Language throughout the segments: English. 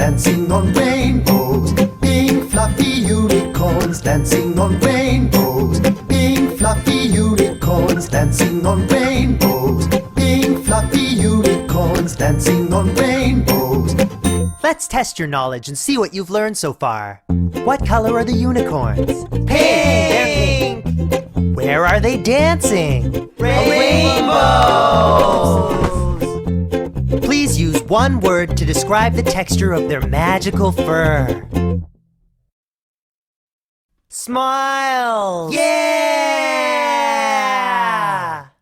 dancing on rainbows. Pink fluffy unicorns dancing on rainbows. Pink fluffy unicorns dancing on rainbows. Pink fluffy unicorns dancing on rainbows. Let's test your knowledge and see what you've learned so far. What color are the unicorns? Pink! They're pink. Where are they dancing? Rainbows! Please use one word to describe the texture of their magical fur. Smile! Yeah!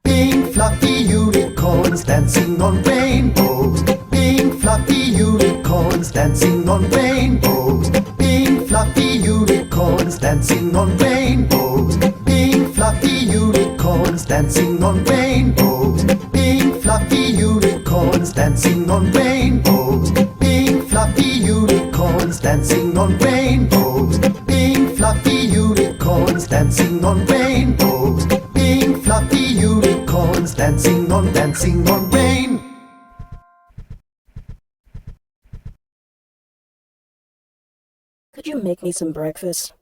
Pink fluffy unicorns dancing on rainbows. Pink fluffy unicorns dancing on rainbows. Pink fluffy unicorns dancing on rainbows. Pink fluffy unicorns dancing on rainbows. Pink fluffy unicorns dancing on rainbows. Pink fluffy unicorns dancing on rainbows. Pink fluffy unicorns dancing on rainbows. Pink fluffy unicorns dancing on rain. Could you make me some breakfast?